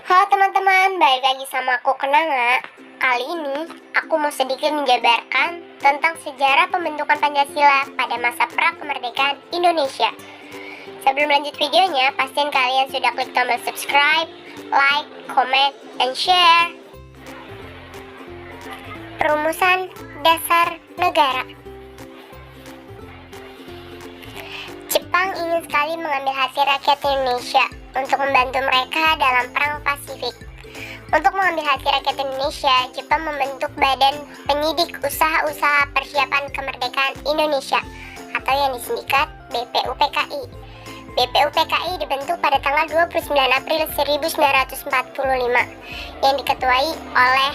Halo teman-teman, balik lagi sama aku Kenanga. Kali ini aku mau sedikit menjabarkan tentang sejarah pembentukan Pancasila pada masa pra-kemerdekaan Indonesia. Sebelum lanjut videonya, pastiin kalian sudah klik tombol subscribe, like, comment, dan share. Perumusan dasar negara. Jepang ingin sekali mengambil hati rakyat Indonesia untuk membantu mereka dalam Perang Pasifik. Untuk mengambil hati rakyat Indonesia, Jepang membentuk Badan Penyidik Usaha-Usaha Persiapan Kemerdekaan Indonesia atau yang disingkat BPUPKI. BPUPKI dibentuk pada tanggal 29 April 1945 yang diketuai oleh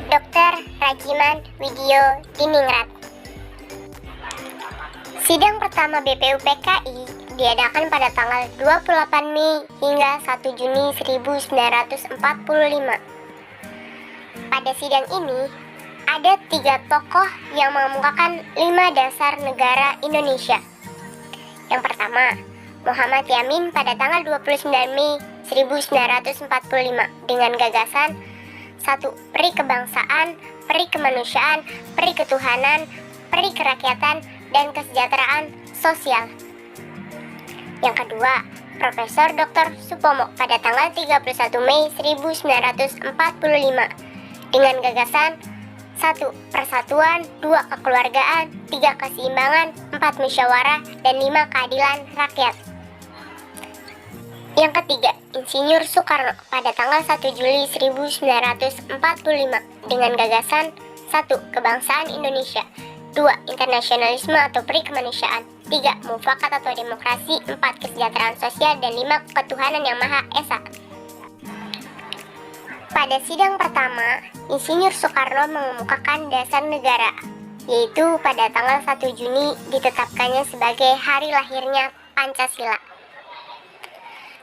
Dr. Rajiman Widyo Diningrat. Sidang pertama BPUPKI diadakan pada tanggal 28 Mei hingga 1 Juni 1945. Pada sidang ini, ada 3 tokoh yang mengemukakan 5 dasar negara Indonesia. Yang pertama, Muhammad Yamin pada tanggal 29 Mei 1945 dengan gagasan 1. Peri kebangsaan, peri kemanusiaan, peri ketuhanan, peri kerakyatan, dan kesejahteraan sosial. Yang kedua, Profesor Dr. Supomo pada tanggal 31 Mei 1945 dengan gagasan 1. Persatuan, 2. Kekeluargaan, 3. Keseimbangan, 4. Musyawarah, dan 5. Keadilan rakyat. Yang ketiga, Insinyur Soekarno pada tanggal 1 Juli 1945 dengan gagasan 1. Kebangsaan Indonesia, 2. Internasionalisme atau peri kemanusiaan, 3. Mufakat atau demokrasi, 4. Kesejahteraan sosial, dan 5. Ketuhanan yang Maha Esa. Pada sidang pertama, Insinyur Soekarno mengemukakan dasar negara, yaitu pada tanggal 1 Juni ditetapkannya sebagai hari lahirnya Pancasila.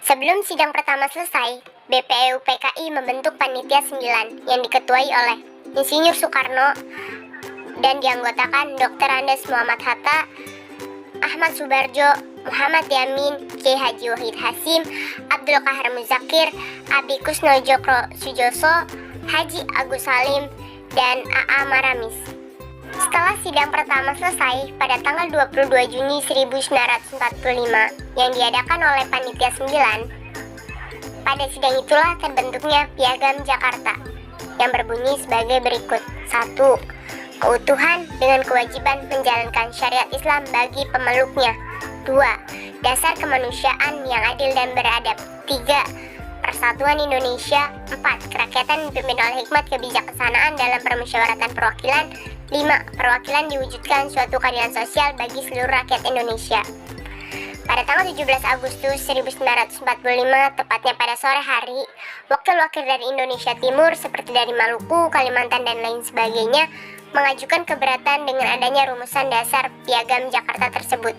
Sebelum sidang pertama selesai, BPUPKI membentuk Panitia 9 yang diketuai oleh Insinyur Soekarno dan dianggotakan Dr. Andes Muhammad Hatta, Ahmad Subarjo, Muhammad Yamin, Kiai Haji Wahid Hasyim, Abdul Qahar Muzakir, Abi Kusnojokro Sujoso, Haji Agus Salim, dan A.A. Maramis. Setelah sidang pertama selesai pada tanggal 22 Juni 1945 yang diadakan oleh Panitia 9, pada sidang itulah terbentuknya Piagam Jakarta yang berbunyi sebagai berikut. 1. Keutuhan dengan kewajiban menjalankan syariat Islam bagi pemeluknya. 2. Dasar kemanusiaan yang adil dan beradab. 3. Persatuan Indonesia. 4. Kerakyatan dipimpin oleh hikmat kebijaksanaan dalam permusyawaratan perwakilan. 5. Perwakilan diwujudkan suatu keadilan sosial bagi seluruh rakyat Indonesia. Pada tanggal 17 Agustus 1945, tepatnya pada sore hari, wakil-wakil dari Indonesia Timur seperti dari Maluku, Kalimantan, dan lain sebagainya mengajukan keberatan dengan adanya rumusan dasar Piagam Jakarta tersebut.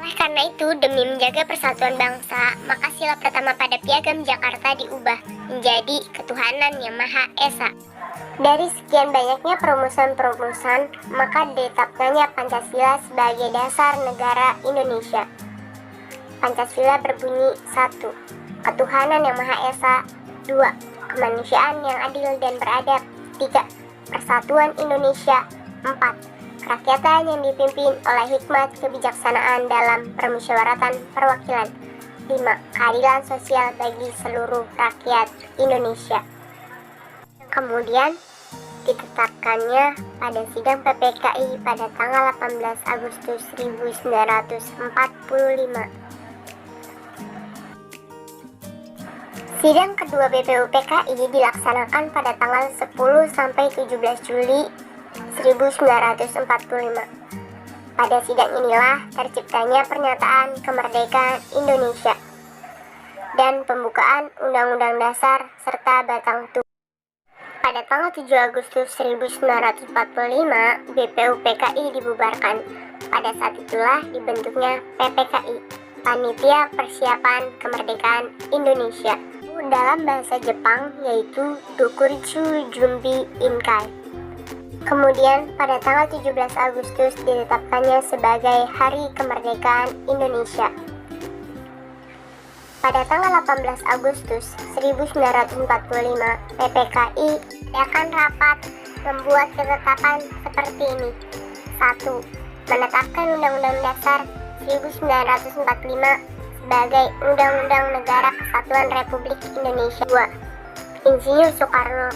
Oleh karena itu, demi menjaga persatuan bangsa, maka sila pertama pada Piagam Jakarta diubah menjadi Ketuhanan yang Maha Esa. Dari sekian banyaknya perumusan-perumusan, maka ditetapkannya Pancasila sebagai dasar negara Indonesia. Pancasila berbunyi 1. Ketuhanan yang Maha Esa. 2. Kemanusiaan yang adil dan beradab. 3. Persatuan Indonesia. 4. Kerakyatan yang dipimpin oleh hikmat kebijaksanaan dalam permusyawaratan perwakilan. 5. Keadilan sosial bagi seluruh rakyat Indonesia. Kemudian ditetapkannya pada sidang PPKI pada tanggal 18 Agustus 1945. Sidang kedua BPUPKI dilaksanakan pada tanggal 10 sampai 17 Juli 1945. Pada sidang inilah terciptanya pernyataan kemerdekaan Indonesia dan pembukaan Undang-Undang Dasar serta Batang Tubuh. Pada tanggal 7 Agustus 1945, BPUPKI dibubarkan. Pada saat itulah dibentuknya PPKI, Panitia Persiapan Kemerdekaan Indonesia. Dalam bahasa Jepang yaitu Dokuritsu Junbi Inkai. Kemudian pada tanggal 17 Agustus ditetapkannya sebagai Hari Kemerdekaan Indonesia. Pada tanggal 18 Agustus 1945, PPKI adakan rapat membuat ketetapan seperti ini. 1. Menetapkan Undang-Undang Dasar 1945 sebagai Undang-Undang Negara Kesatuan Republik Indonesia. 2. Insinyur Soekarno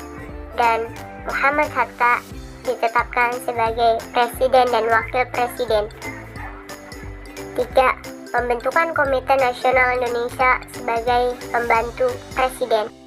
dan Muhammad Hatta ditetapkan sebagai Presiden dan Wakil Presiden. 3. Pembentukan Komite Nasional Indonesia sebagai pembantu Presiden.